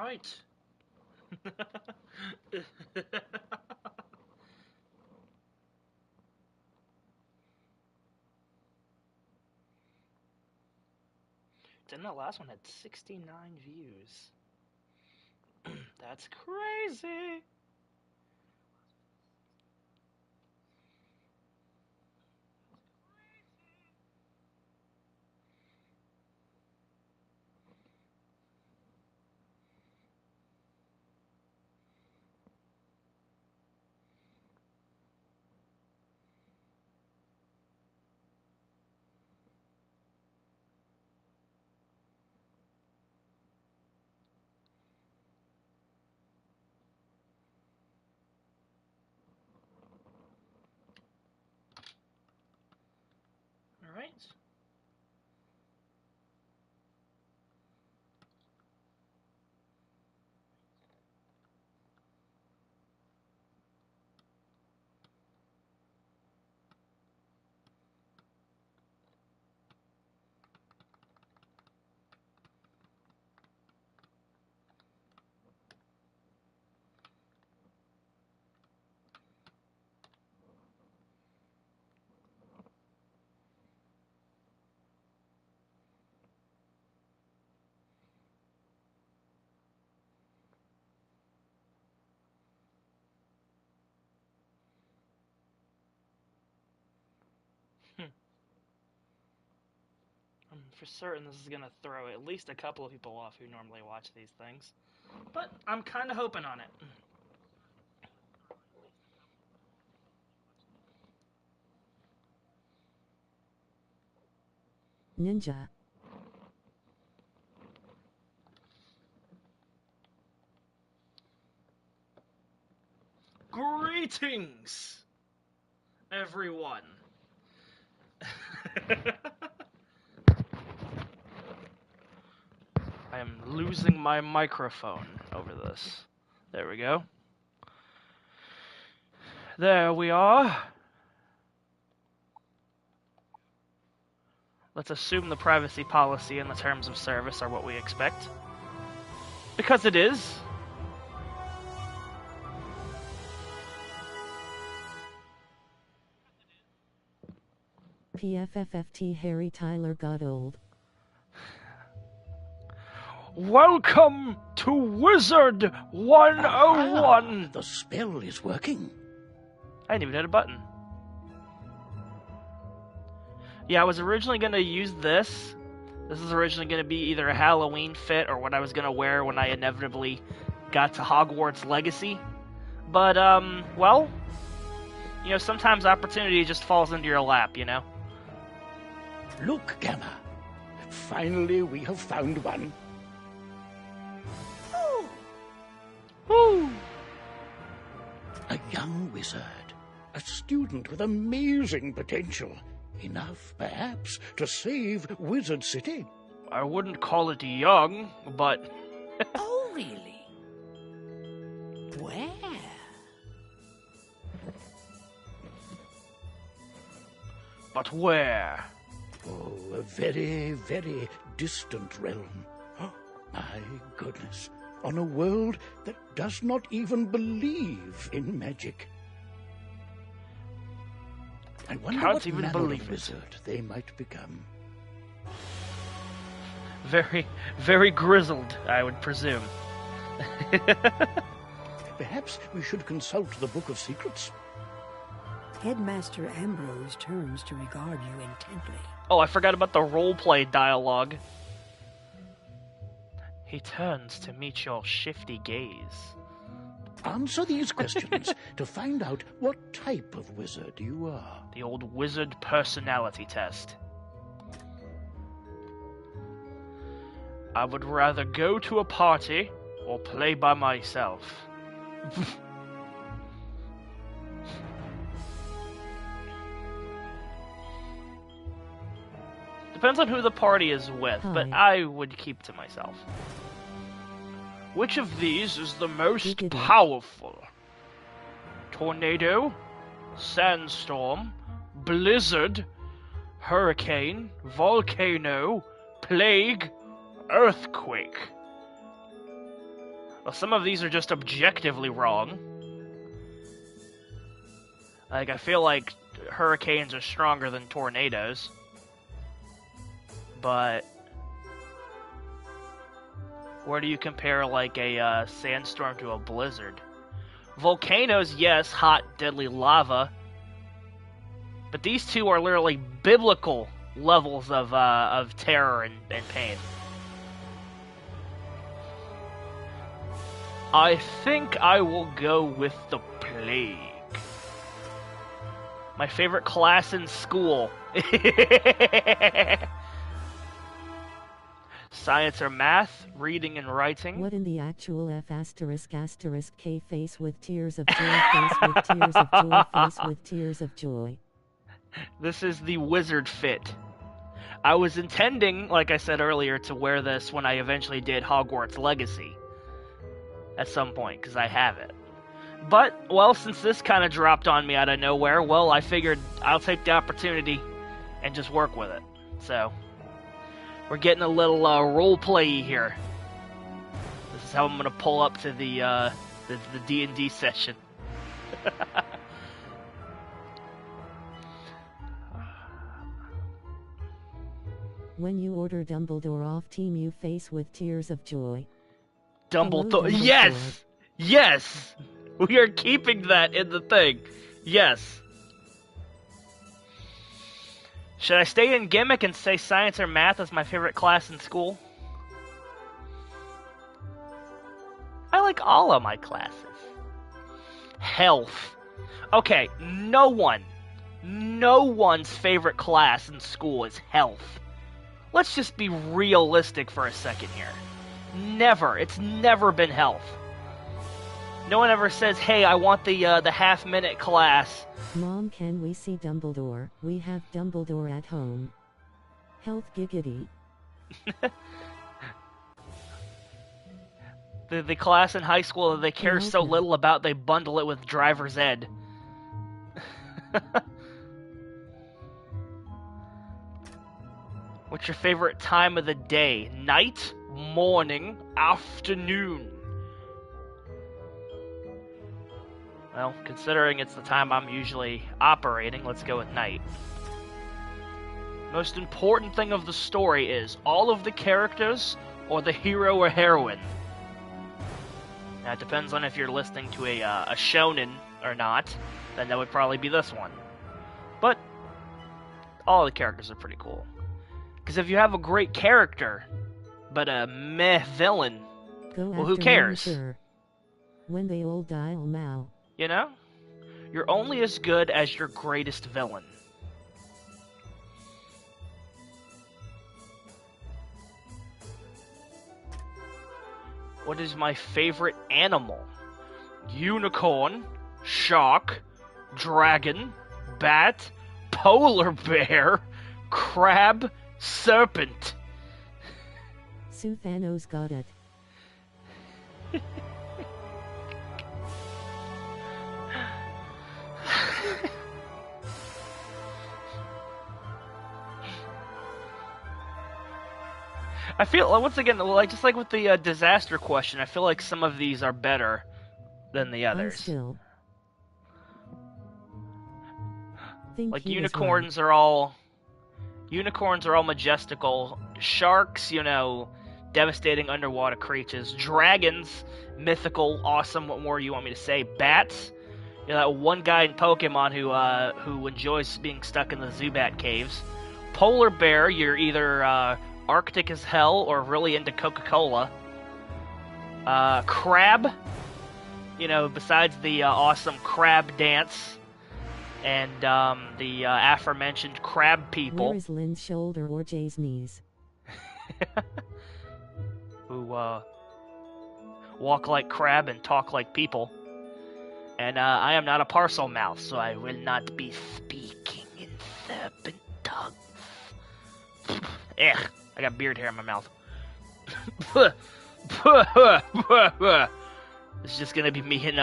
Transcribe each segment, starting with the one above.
Alright. Didn't that last one had 69 views? That's crazy. Alright. I'm for certain this is gonna throw at least a couple of people off who normally watch these things. But I'm kinda hoping on it. Ninja. Greetings, everyone. I am losing my microphone over this. There we go. There we are. Let's assume the privacy policy and the terms of service are what we expect. Because it is. PFFFT Harry Tyler got old. Welcome to Wizard101! The spell is working. I didn't even hit a button. Yeah, I was originally going to use this. This is originally going to be either a Halloween fit or what I was going to wear when I inevitably got to Hogwarts Legacy. But, well, you know, sometimes opportunity just falls into your lap, you know? Look, Gamma. Finally, we have found one. Woo! A young wizard. A student with amazing potential. Enough, perhaps, to save Wizard City. I wouldn't call it young, but... Oh, really? Where? But where? Oh, a very, very distant realm. Oh, my goodness. On a world that does not even believe in magic. I wonder Can't what even manner believe of it. wizard they might become. Very, very grizzled, I would presume. Perhaps we should consult the Book of Secrets. Headmaster Ambrose turns to regard you intently. Oh, I forgot about the roleplay dialogue. He turns to meet your shifty gaze. Answer these questions to find out what type of wizard you are. The old wizard personality test. I would rather go to a party or play by myself. Depends on who the party is with, but I would keep to myself. Which of these is the most powerful? Tornado, sandstorm, blizzard, hurricane, volcano, plague, earthquake. Well, some of these are just objectively wrong. Like, I feel like hurricanes are stronger than tornadoes. But where do you compare, like, a sandstorm to a blizzard? Volcanoes, yes, hot, deadly lava. But these two are literally biblical levels of terror and pain. I think I will go with the plague. My favorite class in school. Science or math, reading and writing. What in the actual F asterisk asterisk K face with tears of joy, face with tears of joy, face with tears of joy. This is the wizard fit. I was intending, like I said earlier, to wear this when I eventually did Hogwarts Legacy. At some point, because I have it. But, well, since this kind of dropped on me out of nowhere, well, I figured I'll take the opportunity and just work with it. So, we're getting a little roleplay here. This is how I'm going to pull up to the D&D session. When you order Dumbledore off team, you face with tears of joy. Dumbledore. Hello, Dumbledore. Yes! Yes! We are keeping that in the thing. Yes. Should I stay in gimmick and say science or math is my favorite class in school? I like all of my classes. Health. Okay, no one's favorite class in school is health. Let's just be realistic for a second here. Never. It's never been health. No one ever says, hey, I want the half-minute class. Mom, can we see Dumbledore? We have Dumbledore at home. Health giggity. the class in high school that they care so little about, they bundle it with driver's ed. What's your favorite time of the day? Night? Morning? Afternoon? Well, considering it's the time I'm usually operating, let's go with night. Most important thing of the story is all of the characters or the hero or heroine. Now, it depends on if you're listening to a shonen or not, then that would probably be this one. But all the characters are pretty cool. Because if you have a great character, but a meh villain, well, who cares? When they all die, Mal. You know? You're only as good as your greatest villain. What is my favorite animal? Unicorn, shark, dragon, bat, polar bear, crab, serpent. Suthanos got it. I feel, once again, like just like with the disaster question, I feel like some of these are better than the others. Like unicorns are all majestical. Sharks, you know, devastating underwater creatures. Dragons, mythical, awesome. What more do you want me to say? Bats, you know, that one guy in Pokemon who enjoys being stuck in the Zubat caves. Polar bear, you're either Arctic as hell or really into Coca-Cola. Crab, you know, besides the awesome crab dance and the aforementioned crab people. Where is Lynn's shoulder or Jay's knees? Who walk like crab and talk like people. And I am not a parcel mouth, so I will not be speaking in serpent tongues. Ugh, I got beard hair in my mouth. It's just gonna be me in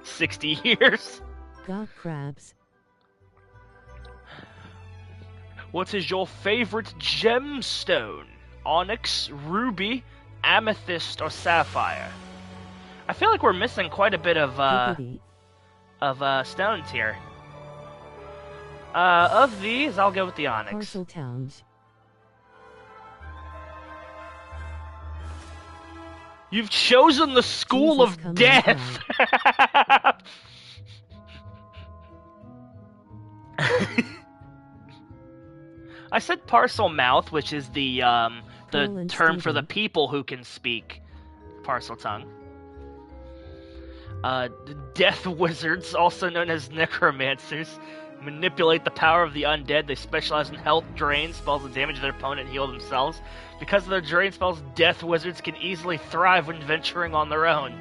60 years. Got crabs. What is your favorite gemstone? Onyx, ruby, amethyst, or sapphire? I feel like we're missing quite a bit of Giggity. stones here. Of these, I'll go with the onyx. Parcel Towns. You've chosen the school Jesus, of come death. I said parcel mouth, which is the term for the people who can speak parcel tongue. Death wizards, also known as necromancers, manipulate the power of the undead. They specialize in health drain spells that damage their opponent and heal themselves. Because of their drain spells, death wizards can easily thrive when venturing on their own.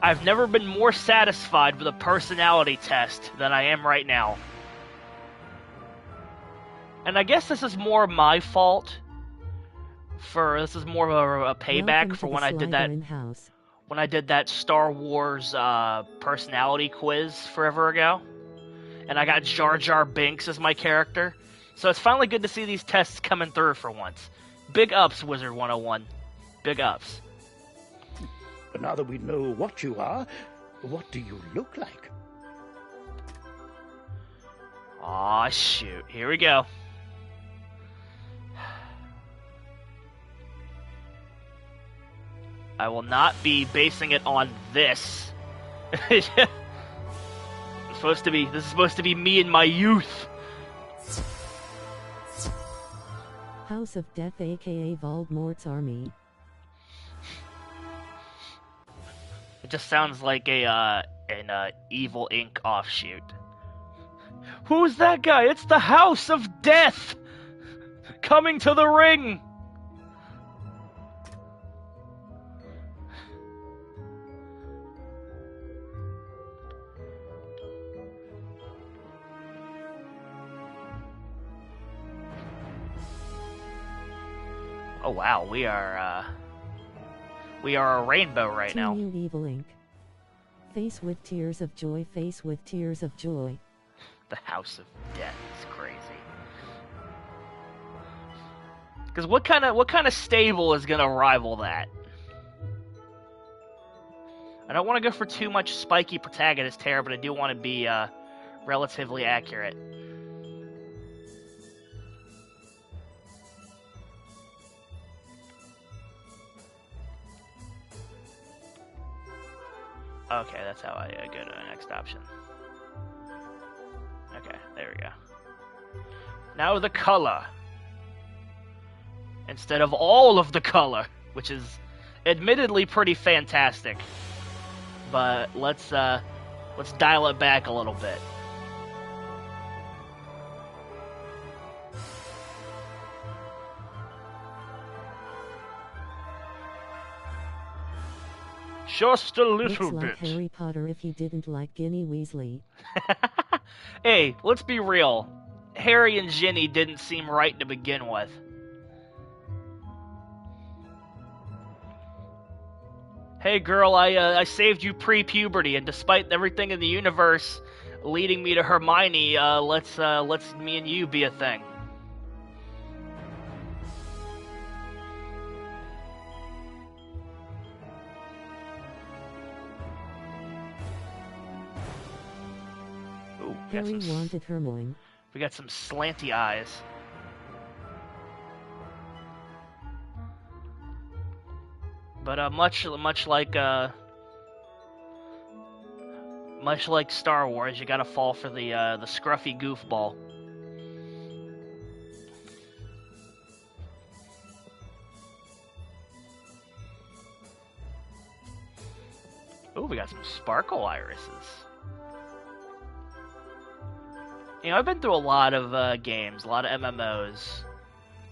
I've never been more satisfied with a personality test than I am right now. And I guess this is more my fault. This is more of a payback for when I did that. When I did that Star Wars personality quiz forever ago. And I got Jar Jar Binks as my character. So it's finally good to see these tests coming through for once. Big ups, Wizard101. Big ups. But now that we know what you are, what do you look like? Aw, shoot. Here we go. I will not be basing it on this. This is supposed to be me in my youth. House of Death, aka Voldemort's army. It just sounds like an Evil Inc. offshoot. Who's that guy? It's the House of Death! Coming to the ring! Oh wow, we are a rainbow right now. Team Evil Inc. Face with tears of joy, face with tears of joy. The House of Death is crazy. Because what kind of stable is gonna rival that? I don't want to go for too much spiky protagonist hair, but I do want to be relatively accurate. Okay, that's how I go to the next option. Okay, there we go. Now the color. Instead of all of the color, which is admittedly pretty fantastic. But let's dial it back a little bit. Just a little Looks like bit. Harry Potter if he didn't like Ginny Weasley. Hey, let's be real. Harry and Ginny didn't seem right to begin with. Hey girl, I saved you pre-puberty, and despite everything in the universe leading me to Hermione, let's me and you be a thing. Ooh, Harry wanted Hermione. we got some slanty eyes. But much like Star Wars, you gotta fall for the scruffy goofball. Ooh, we got some sparkle irises. You know, I've been through a lot of games, a lot of MMOs.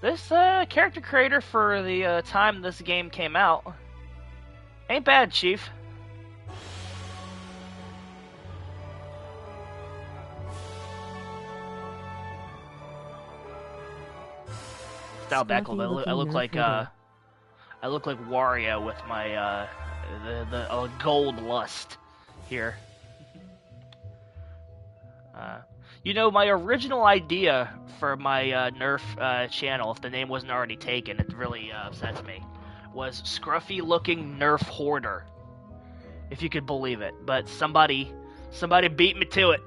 This character creator for the time this game came out ain't bad, Chief. Style back a little bit. I look like Wario with my the gold lust here. You know, my original idea for my Nerf channel, if the name wasn't already taken, it really upsets me, was Scruffy-looking Nerf Hoarder. if you could believe it. But somebody beat me to it.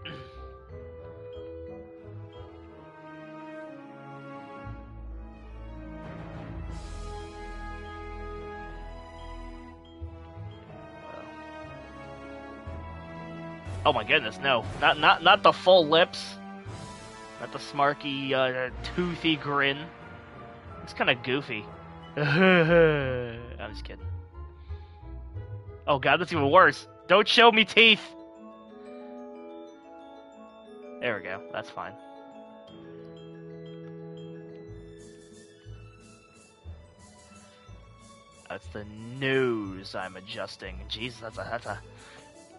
Oh my goodness, no. Not the full lips. Not the smarky, toothy grin. It's kind of goofy. I'm just kidding. Oh god, that's even worse. Don't show me teeth! There we go, that's fine. That's the nose I'm adjusting. Jeez,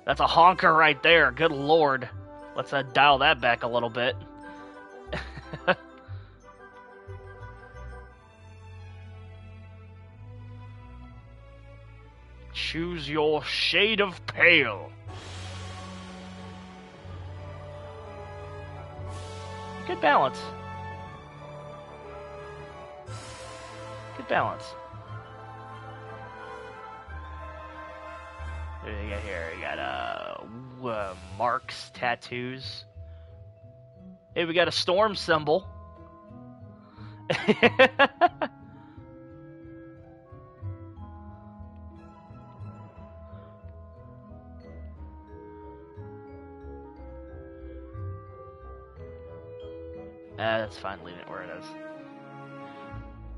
that's a honker right there. Good lord. Let's dial that back a little bit. Choose your shade of pale. Good balance. Good balance. What do we got here? We got marks, tattoos. Hey, we got a storm symbol. That's fine, leave it where it is.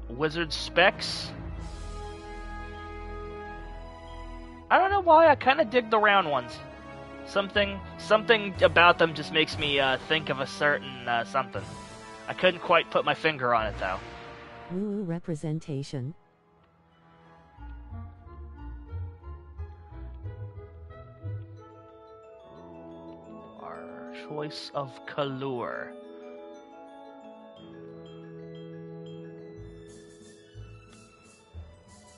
Wizard specs. I don't know why, I kind of dig the round ones. Something about them just makes me think of a certain something. I couldn't quite put my finger on it though. Woo representation. Our choice of color.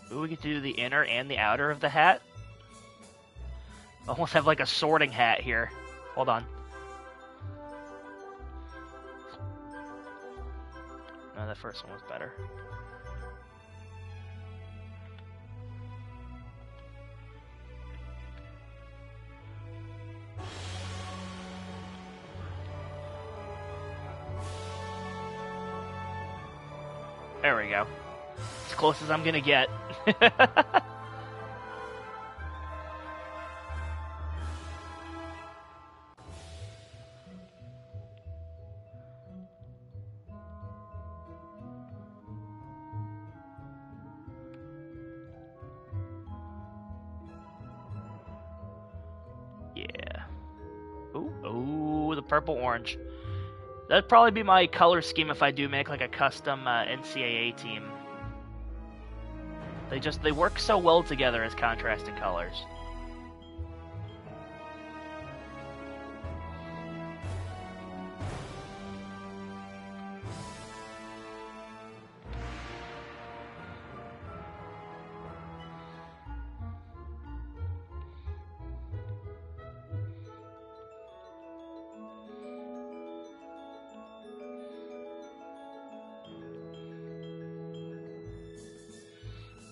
Ooh, we get to do the inner and the outer of the hat. Almost have like a sorting hat here. Hold on. No, that first one was better. There we go. As close as I'm gonna get. Yeah. Ooh, the purple orange. That'd probably be my color scheme if I do make like a custom NCAA team. They work so well together as contrasting colors.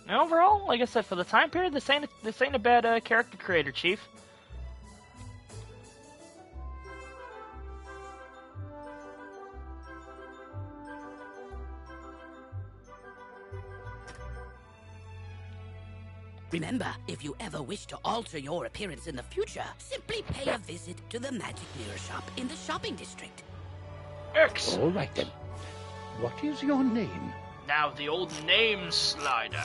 And overall, like I said, for the time period, this ain't a bad character creator, Chief. Remember, if you ever wish to alter your appearance in the future, simply pay a visit to the Magic Mirror Shop in the shopping district. X. All right then. What is your name? Now the old name slider.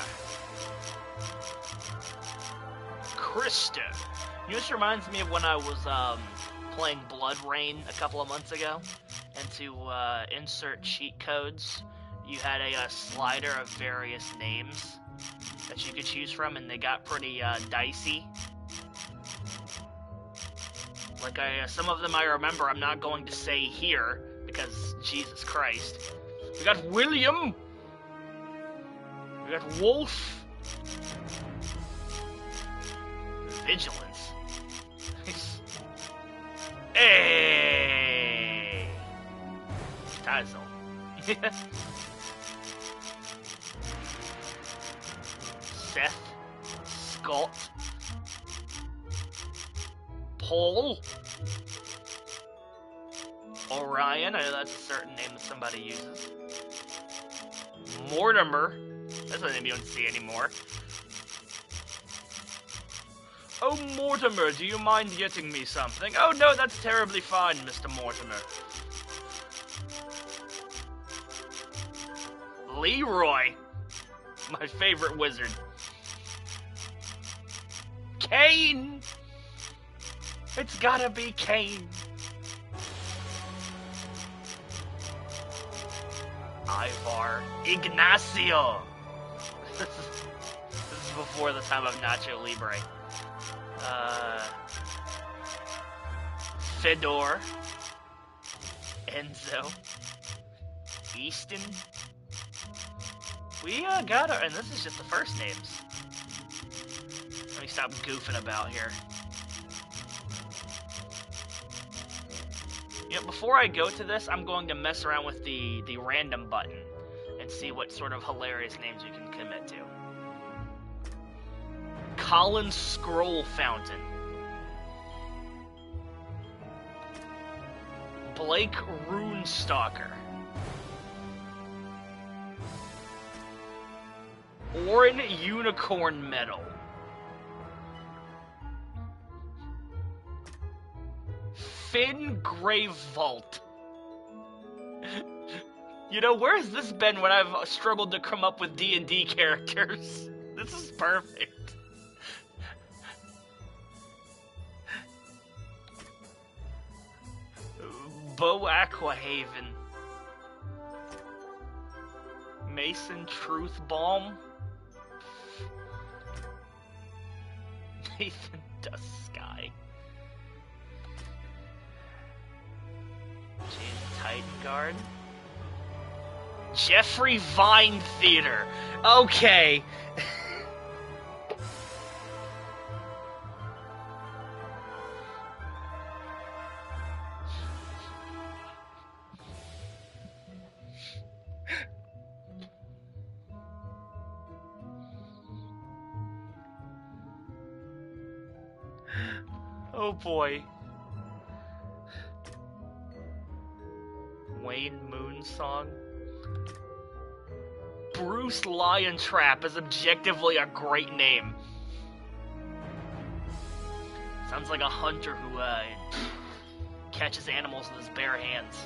Krista. You know, this reminds me of when I was playing Blood Rain a couple of months ago, and to insert cheat codes, you had a slider of various names that you could choose from, and they got pretty dicey. Like some of them I remember. I'm not going to say here because Jesus Christ. We got William. We got Wolf. Vigilance. Hey! Tazzle. Seth. Scott. Paul. Orion, I know that's a certain name that somebody uses. Mortimer. That's a name you don't see anymore. Oh, Mortimer, do you mind getting me something? Oh, no, that's terribly fine, Mr. Mortimer. Leroy. My favorite wizard. Kane! It's gotta be Kane. Ivar. Ignacio. This is before the time of Nacho Libre. Fedor. Enzo. Easton. We got our, and this is just the first names. Let me stop goofing about here. You know, before I go to this, I'm going to mess around with the random button and see what sort of hilarious names we can commit to. Colin Scroll Fountain. Blake Runestalker. Orin Unicorn Medal. Finn Grave Vault. You know, where's this been when I've struggled to come up with D&D characters? This is perfect. Bo Aquahaven. Mason Truth Balm. Nathan Dust Sky. James Tidengard. Jeffrey Vine Theater. Okay. Oh boy. Wayne Moonsong. Bruce Liontrap is objectively a great name. Sounds like a hunter who catches animals with his bare hands.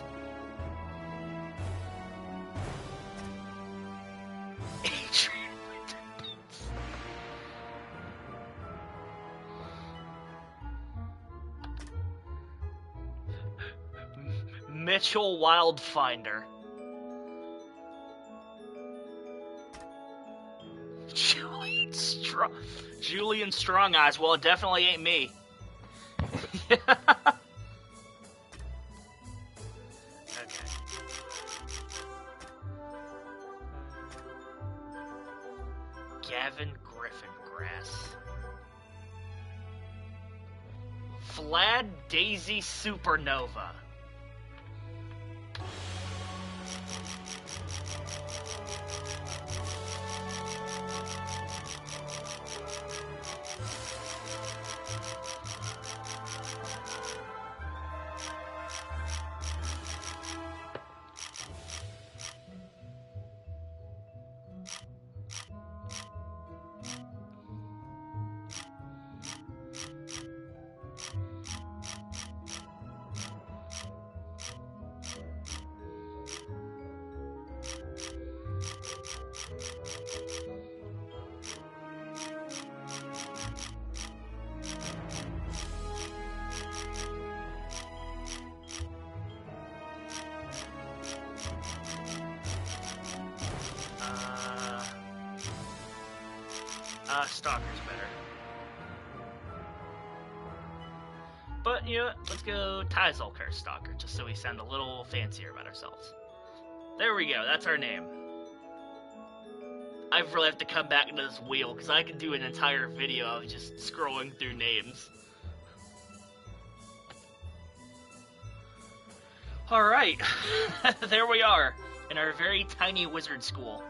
Mitchell Wildfinder. Julian Strong Eyes. Well, it definitely ain't me. Okay. Gavin Griffingrass. Vlad Daisy Supernova. Stalker's better. But, you know what? Let's go Tyzulker Stalker, just so we sound a little fancier about ourselves. There we go, that's our name. I really have to come back into this wheel, because I could do an entire video of just scrolling through names. Alright, there we are, in our very tiny wizard school.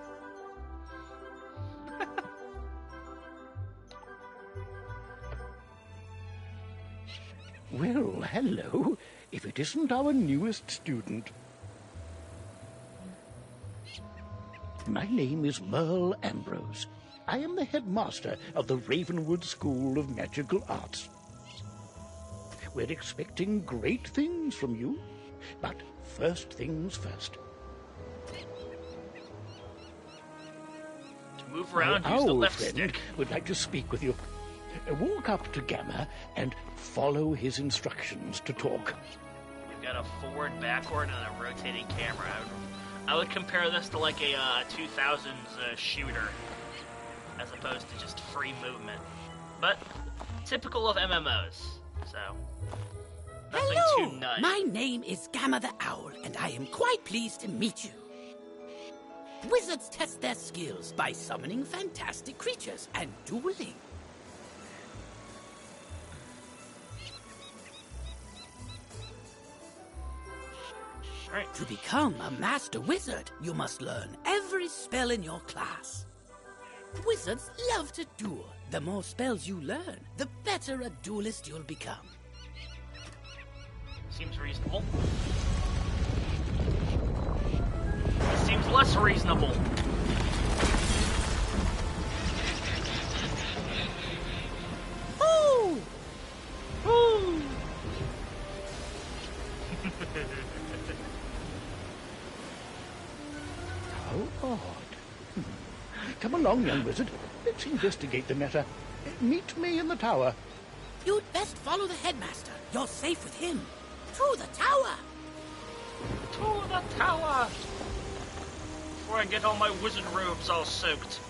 Well, hello, if it isn't our newest student. My name is Merle Ambrose. I am the headmaster of the Ravenwood School of Magical Arts. We're expecting great things from you, but first things first. To move around, My use the owl left friend stick. would like to speak with you. Walk up to Gamma and follow his instructions to talk. You've got a forward, backward, and a rotating camera. I would compare this to like a 2000s shooter, as opposed to just free movement. But typical of MMOs, so nothing Hello! too nutty. My name is Gamma the Owl, and I am quite pleased to meet you. Wizards test their skills by summoning fantastic creatures and dueling. Right. To become a master wizard, you must learn every spell in your class. Wizards love to duel. The more spells you learn, the better a duelist you'll become. Seems reasonable. This seems less reasonable. Ooh! Woo! How odd. Come along, young wizard. Let's investigate the matter. Meet me in the tower. You'd best follow the headmaster. You're safe with him. To the tower! To the tower! Before I get all my wizard robes all soaked.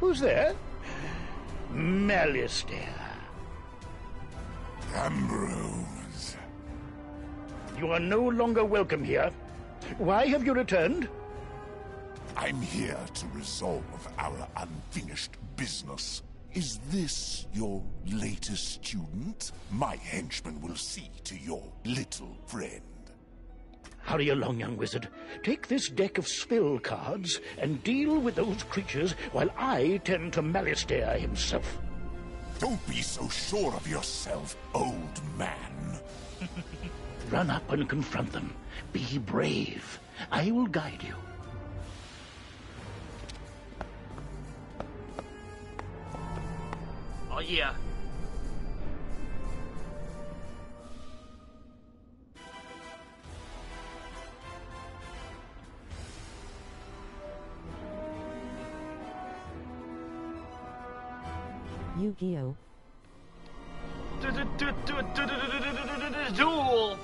Who's there? Malistaire. Ambrose. You are no longer welcome here. Why have you returned? I'm here to resolve our unfinished business. Is this your latest student? My henchman will see to your little friend. Hurry along, young wizard. Take this deck of spell cards and deal with those creatures while I tend to Malistaire himself. Don't be so sure of yourself, old man. Run up and confront them. Be brave. I will guide you. Oh yeah. Yu-Gi-Oh! Duel!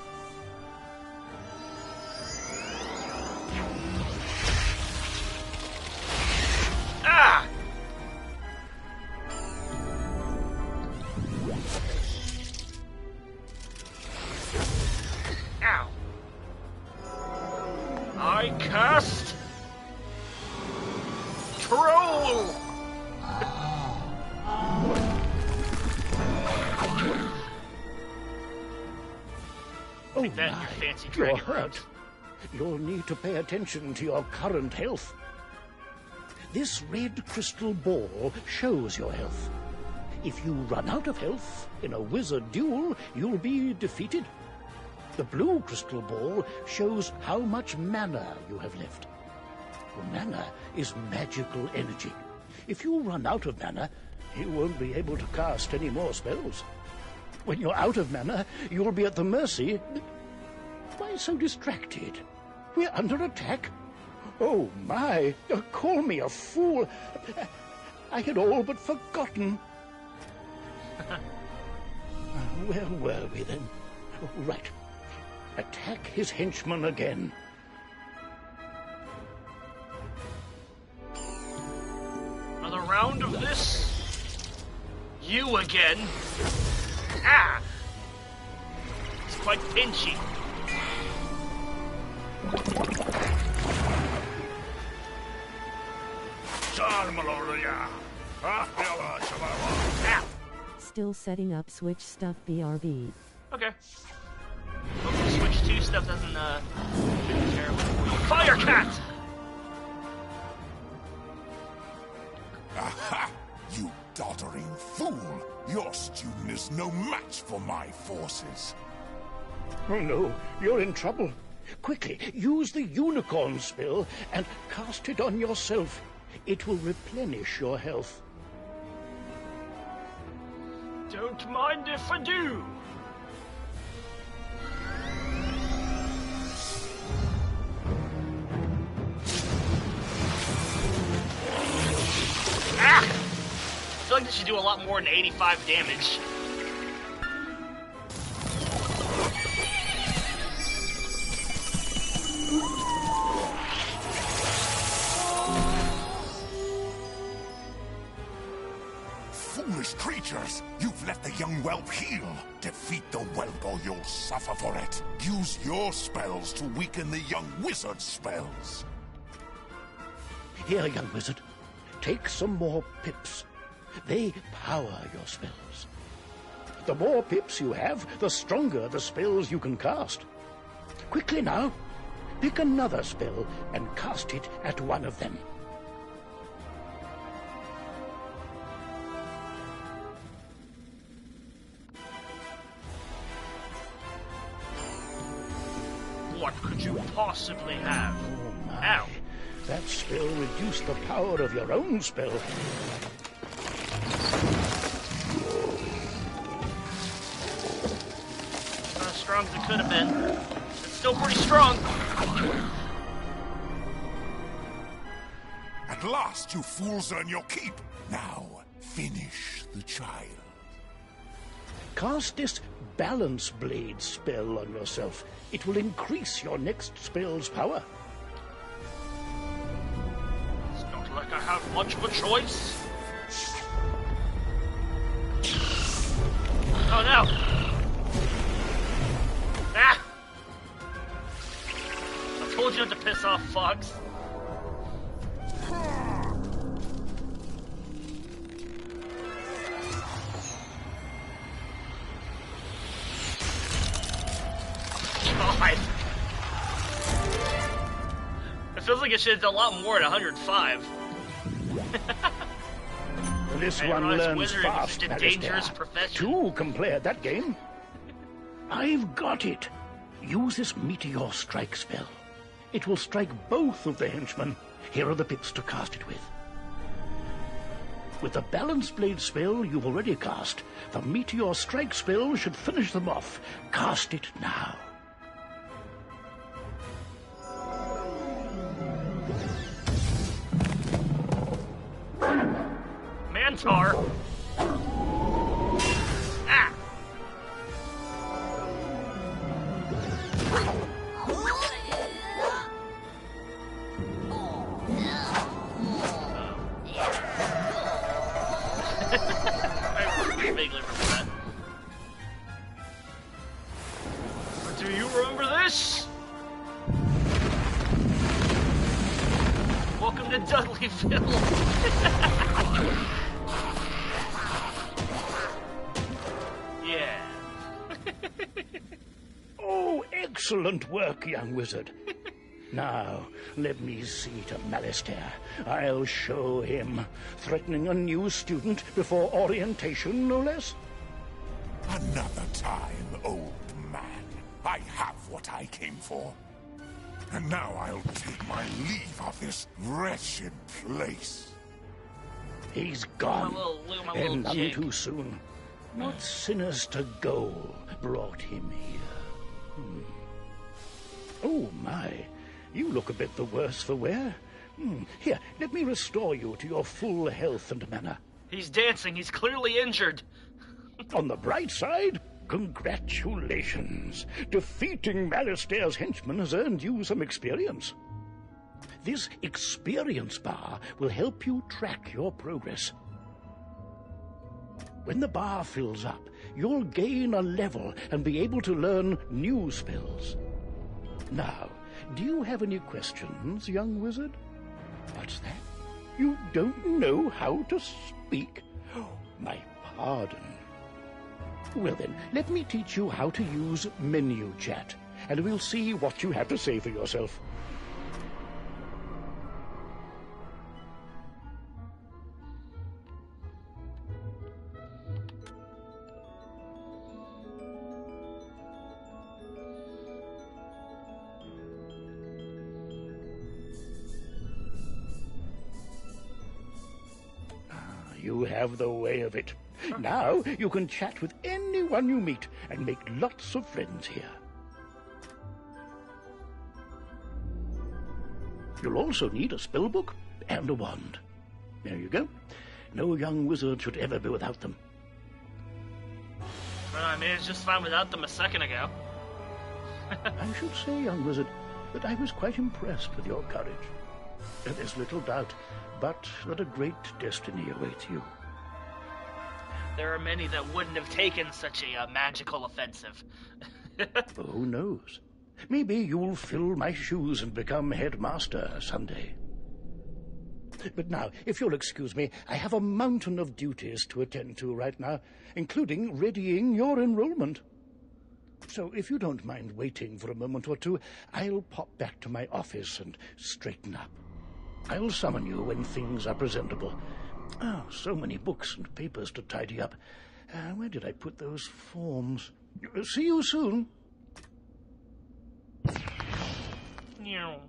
Ah! Ow! I cast Troll! Oh, Take that, my. you fancy You're dragon hurt. robes. You'll need to pay attention to your current health. This red crystal ball shows your health. If you run out of health in a wizard duel, you'll be defeated. The blue crystal ball shows how much mana you have left. Mana is magical energy. If you run out of mana, you won't be able to cast any more spells. When you're out of mana, you'll be at the mercy... Why so distracted? We're under attack. Oh, my. Call me a fool. I had all but forgotten. Where were we then? Oh, right. Attack his henchman again. Another round of this. You again. Ah! It's quite pinchy. Ow! Still setting up Switch stuff BRB. Okay. Hopefully Switch 2 stuff doesn't, do terrible for you. Fire Cat! Aha! is no match for my forces. Oh no, you're in trouble. Quickly, use the unicorn spell and cast it on yourself. It will replenish your health. Don't mind if I do. Ah! I feel like this should do a lot more than 85 damage. Foolish creatures! You've let the young whelp heal. Defeat the whelp or you'll suffer for it. Use your spells to weaken the young wizard's spells. Here, young wizard. Take some more pips. They power your spells. The more pips you have, the stronger the spells you can cast. Quickly now, pick another spell and cast it at one of them. What could you possibly have? Oh my. Ow. That spell reduced the power of your own spell. Not as strong as it could have been. It's still pretty strong. At last, you fools earn your keep. Now, finish the child. Cast this Balance Blade spell on yourself. It will increase your next spell's power. It's not like I have much of a choice. Oh no! Ah! I told you not to piss off Fox. God. It feels like it should do a lot more at 105. This I one realize learns wizard fast, is a Alistair. dangerous profession. Two can play at that game. I've got it. Use this Meteor Strike spell. It will strike both of the henchmen. Here are the pips to cast it with. With the Balance Blade spell you've already cast, the Meteor Strike spell should finish them off. Cast it now. Mantar. Ah! I vaguely remember that. But do you remember this? Welcome to Dudleyville. Yeah. Oh, excellent work, young wizard. Now, let me see to Alistair. I'll show him. Threatening a new student before orientation, no less? Another time, old man. I have what I came for. And now I'll take my leave of this wretched place. He's gone, my and little none jig. too soon. What sinister goal brought him here? Oh, my. You look a bit the worse for wear. Here, let me restore you to your full health and manner. He's dancing. He's clearly injured. On the bright side, congratulations. Defeating Alistair's henchmen has earned you some experience. This experience bar will help you track your progress. When the bar fills up, you'll gain a level and be able to learn new spells. Now, do you have any questions, young wizard? What's that? You don't know how to speak? Oh, my pardon. Well then, let me teach you how to use menu chat, and we'll see what you have to say for yourself. You have the way of it. Now you can chat with anyone you meet and make lots of friends here. You'll also need a spell book and a wand. There you go. No young wizard should ever be without them. Well, I managed just fine without them a second ago. I should say, young wizard, that I was quite impressed with your courage. There's little doubt, but that a great destiny awaits you. There are many that wouldn't have taken such a magical offensive. Who knows? Maybe you'll fill my shoes and become headmaster someday. But now, if you'll excuse me, I have a mountain of duties to attend to right now, including readying your enrollment. So if you don't mind waiting for a moment or two, I'll pop back to my office and straighten up. I'll summon you when things are presentable. Oh, so many books and papers to tidy up. Where did I put those forms? See you soon. Meow.